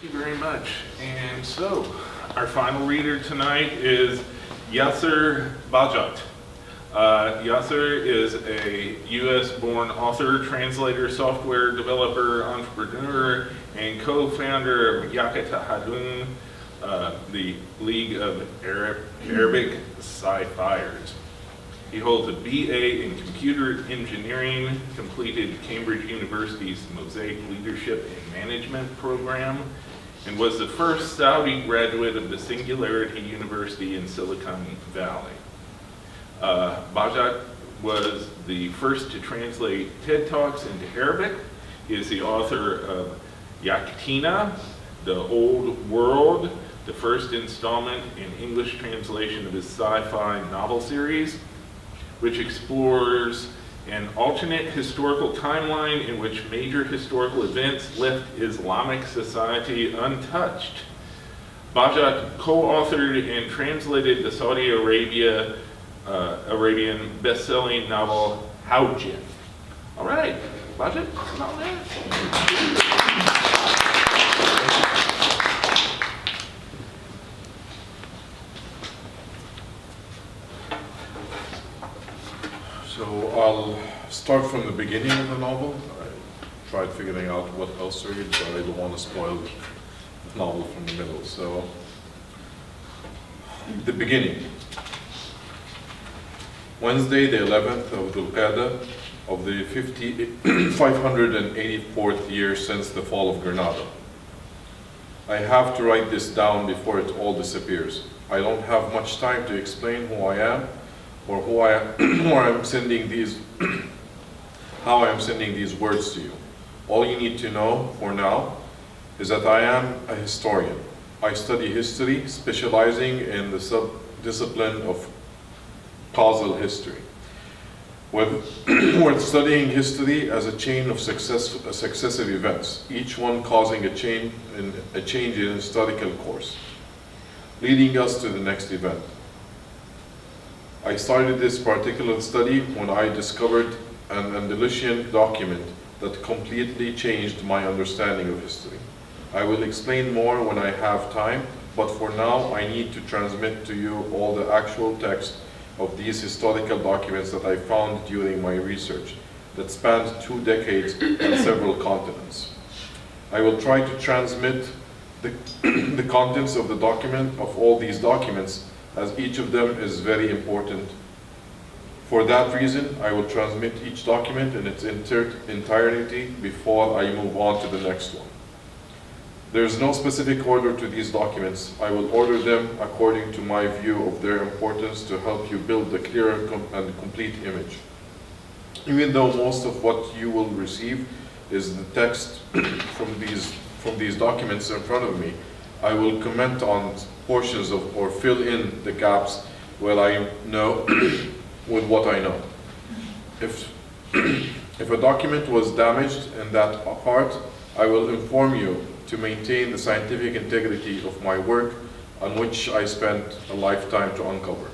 Thank you very much. And so, our final reader tonight is Yasser Bahjatt. Yasser is a US-born author, translator, software developer, entrepreneur, and co-founder of Yatakhayaloon, the League of Arabic SciFiers. He holds a BA in computer engineering, completed Cambridge University's MOSAIC Leadership and Management program, and was the first Saudi graduate of the Singularity University in Silicon Valley. Bahjatt was the first to translate TED Talks into Arabic. He is the author of Yaqteena, The Old World, the first installment in English translation of his sci-fi novel series, which explores an alternate historical timeline in which major historical events left Islamic society untouched. Bahjatt co-authored and translated the Saudi Arabian best-selling novel HWJN. All right, Bahjatt, come on in. So I'll start from the beginning of the novel. I tried figuring out what else to read, but I don't want to spoil the novel from the middle. So, the beginning. Wednesday, the 11th of Dhul Qa'dah of the 584th year since the fall of Granada. I have to write this down before it all disappears. I don't have much time to explain who I am, or how I'm sending these words to you. All you need to know for now is that I am a historian. I study history, specializing in the sub-discipline of causal history. We're studying history as a chain of successive events, each one causing a change in historical course, leading us to the next event. I started this particular study when I discovered an Andalusian document that completely changed my understanding of history. I will explain more when I have time, but for now I need to transmit to you all the actual text of these historical documents that I found during my research that spanned 2 decades and several continents. I will try to transmit the contents of all these documents, as each of them is very important. For that reason, I will transmit each document in its entirety before I move on to the next one. There is no specific order to these documents. I will order them according to my view of their importance to help you build a clearer and complete image. Even though most of what you will receive is the text from these documents in front of me, I will comment on portions of or fill in the gaps where I know with what I know. If a document was damaged in that part, I will inform you to maintain the scientific integrity of my work, on which I spent a lifetime to uncover.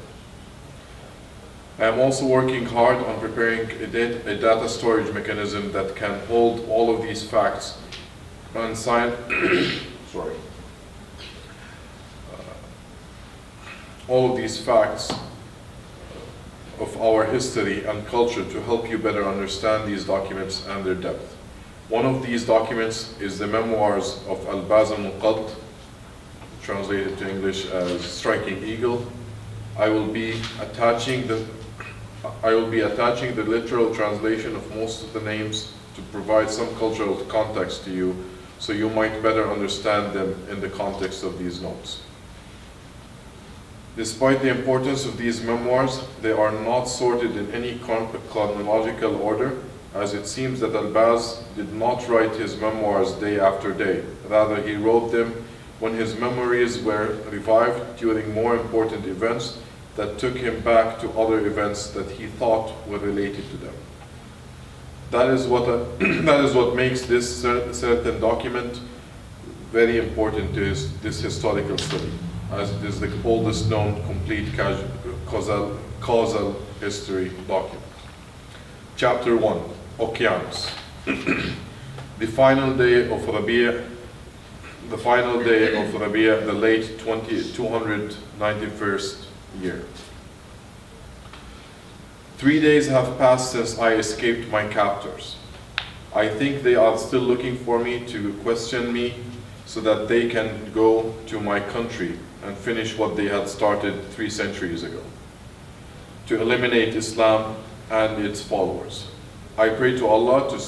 I am also working hard on preparing a data storage mechanism that can hold all of these facts and all of these facts of our history and culture to help you better understand these documents and their depth. One of these documents is the memoirs of Al-Baz al-Muqadd, translated to English as Striking Eagle. I will be attaching the literal translation of most of the names to provide some cultural context to you, so you might better understand them in the context of these notes. Despite the importance of these memoirs, they are not sorted in any chronological order, as it seems that Al-Baz did not write his memoirs day after day. Rather, he wrote them when his memories were revived during more important events that took him back to other events that he thought were related to them. That is what makes this certain document very important to this historical study, as it is the oldest known complete causal history document. Chapter 1, Oceanus. The final day of Rabi', the final day of Rabi'a, the late 291st year. 3 days have passed since I escaped my captors. I think they are still looking for me to question me so that they can go to my country and finish what they had started 3 centuries ago, to eliminate Islam and its followers. I pray to Allah to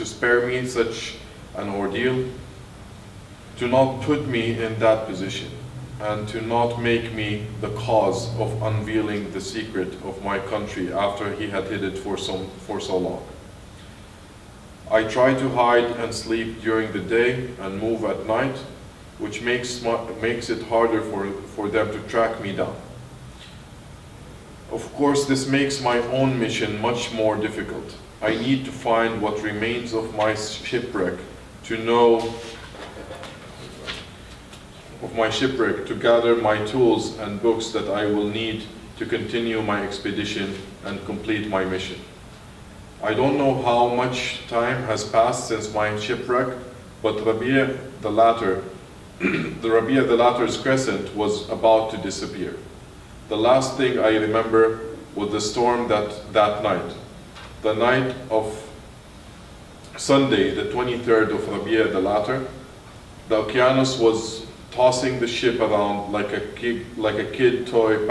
spare me such an ordeal, to not put me in that position, and to not make me the cause of unveiling the secret of my country after he had hid it for so long. I try to hide and sleep during the day and move at night, which makes it harder for them to track me down. Of course, this makes my own mission much more difficult. I need to find what remains of my shipwreck, to gather my tools and books that I will need to continue my expedition and complete my mission. I don't know how much time has passed since my shipwreck, but Rabi'a the Latter's crescent was about to disappear. The last thing I remember was the storm that night. The night of Sunday, the 23rd of Rabi'a the Latter, the Okeanos was tossing the ship around like a kid's toy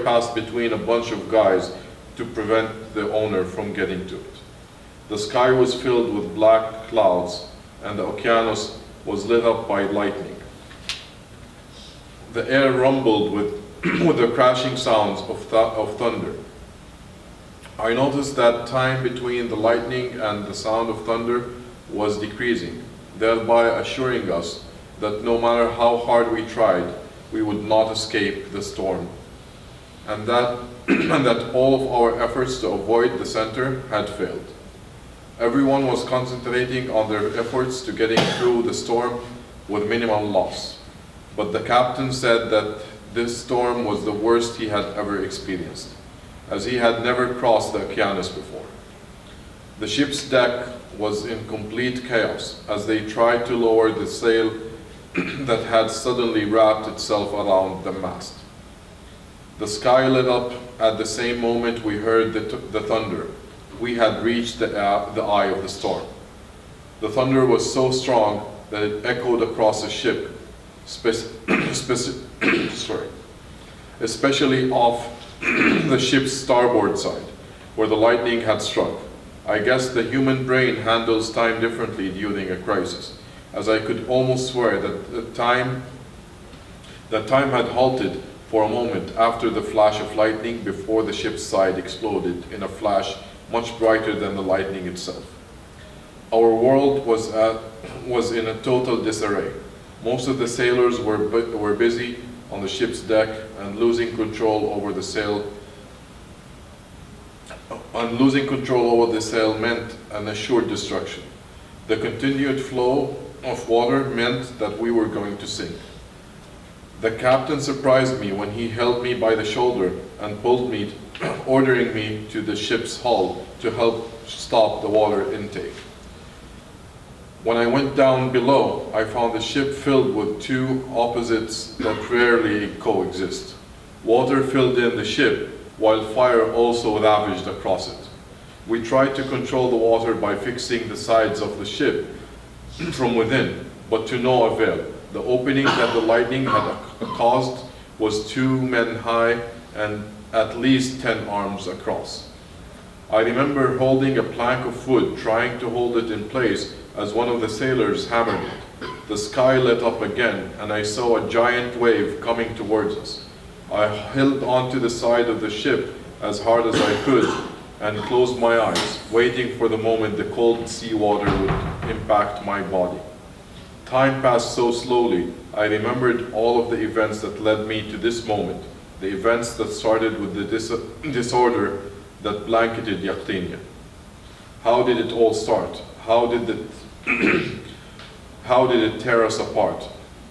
passed between a bunch of guys to prevent the owner from getting to it. The sky was filled with black clouds, and the Okeanos was lit up by lightning. The air rumbled with the crashing sounds of thunder. I noticed that time between the lightning and the sound of thunder was decreasing, thereby assuring us that no matter how hard we tried, we would not escape the storm, and that all of our efforts to avoid the center had failed. Everyone was concentrating on their efforts to getting through the storm with minimal loss, but the captain said that this storm was the worst he had ever experienced, as he had never crossed the Okeanos before. The ship's deck was in complete chaos as they tried to lower the sail that had suddenly wrapped itself around the mast. The sky lit up at the same moment we heard the thunder. We had reached the eye of the storm. The thunder was so strong that it echoed across the ship, especially off the ship's starboard side, where the lightning had struck. I guess the human brain handles time differently during a crisis, as I could almost swear that time had halted for a moment after the flash of lightning before the ship's side exploded in a flash much brighter than the lightning itself. Our world was in a total disarray. Most of the sailors were busy on the ship's deck, and losing control over the sail meant an assured destruction. The continued flow of water meant that we were going to sink. The captain surprised me when he held me by the shoulder and pulled me, ordering me to the ship's hull to help stop the water intake. When I went down below, I found the ship filled with two opposites that rarely coexist. Water filled in the ship, while fire also ravaged across it. We tried to control the water by fixing the sides of the ship from within, but to no avail. The opening that the lightning had caused was 2 men high and at least 10 arms across. I remember holding a plank of wood, trying to hold it in place as one of the sailors hammered it. The sky lit up again, and I saw a giant wave coming towards us. I held onto the side of the ship as hard as I could and closed my eyes, waiting for the moment the cold sea water would impact my body. Time passed so slowly, I remembered all of the events that led me to this moment, the events that started with the disorder that blanketed Yaqteena. How did it all start? How did it tear us apart?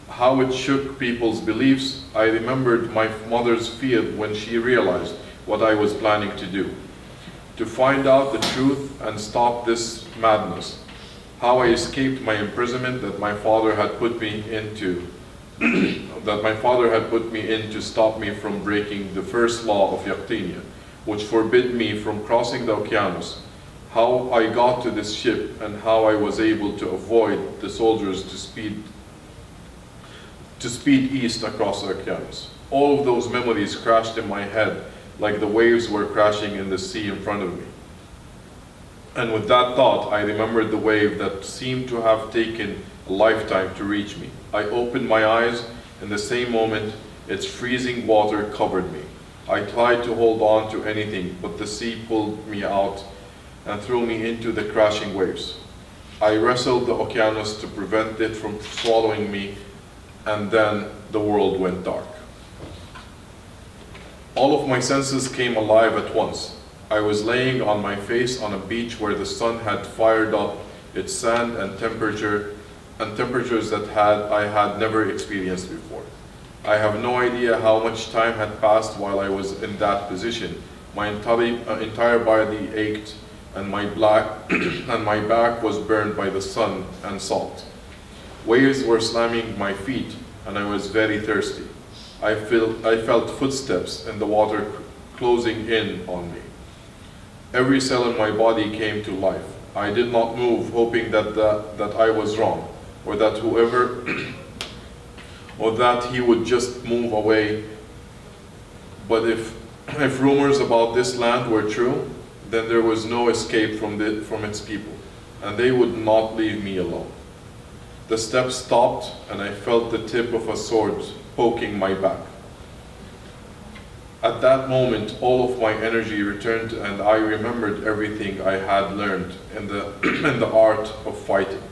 How it shook people's beliefs? I remembered my mother's fear when she realized what I was planning to do. To find out the truth and stop this madness. how I escaped my imprisonment that my father had put me into, to stop me from breaking the first law of Yaqteena, which forbid me from crossing the Oceanus, how I got to this ship, and how I was able to avoid the soldiers to speed east across the Oceanus. All of those memories crashed in my head like the waves were crashing in the sea in front of me. And with that thought, I remembered the wave that seemed to have taken a lifetime to reach me. I opened my eyes. In the same moment, its freezing water covered me. I tried to hold on to anything, but the sea pulled me out and threw me into the crashing waves. I wrestled the Oceanus to prevent it from swallowing me, and then the world went dark. All of my senses came alive at once. I was laying on my face on a beach where the sun had fired up its sand and temperatures that I had never experienced before. I have no idea how much time had passed while I was in that position. My entire body ached, and my back was burned by the sun and salt. Waves were slamming my feet, and I was very thirsty. I felt footsteps in the water closing in on me. Every cell in my body came to life. I did not move, hoping that I was wrong, or that or that he would just move away. But if rumors about this land were true, then there was no escape from its people, and they would not leave me alone. The steps stopped, and I felt the tip of a sword poking my back. At that moment, all of my energy returned, and I remembered everything I had learned in the art of fighting.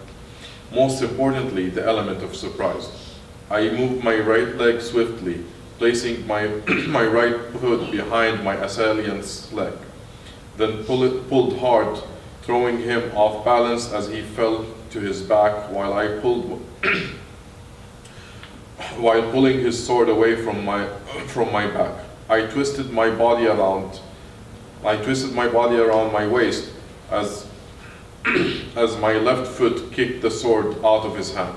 Most importantly, the element of surprise. I moved my right leg swiftly, placing my right foot behind my assailant's leg, then pulled hard, throwing him off balance as he fell to his back while pulling his sword away from my back. I twisted my body around my waist as my left foot kicked the sword out of his hand.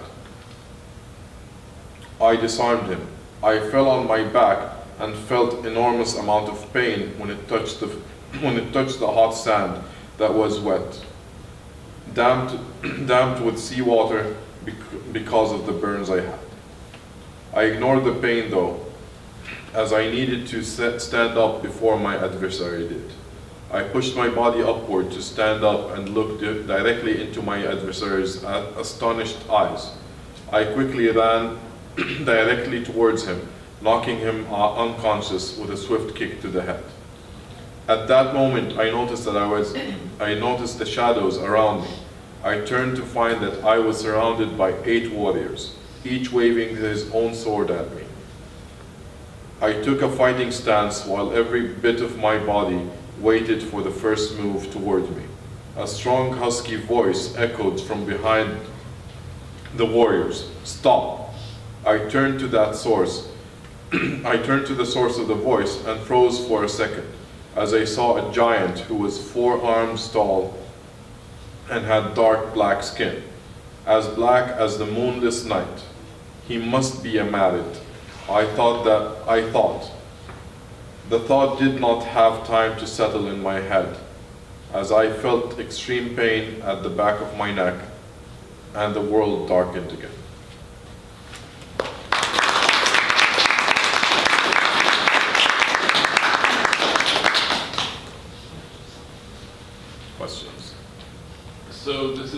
I disarmed him. I fell on my back and felt enormous amount of pain when it touched the hot sand that was wet, damped with seawater because of the burns I had. I ignored the pain though, as I needed to stand up before my adversary did. I pushed my body upward to stand up and look directly into my adversary's astonished eyes. I quickly ran directly towards him, knocking him unconscious with a swift kick to the head. At that moment, I noticed the shadows around me. I turned to find that I was surrounded by 8 warriors, each waving his own sword at me. I took a fighting stance while every bit of my body waited for the first move toward me. A strong, husky voice echoed from behind the warriors. "Stop!" I turned to the source of the voice and froze for a second as I saw a giant who was 4 arms tall and had dark black skin, as black as the moonless night. He must be a Marid. I thought. The thought did not have time to settle in my head, as I felt extreme pain at the back of my neck, and the world darkened again. Questions? So this is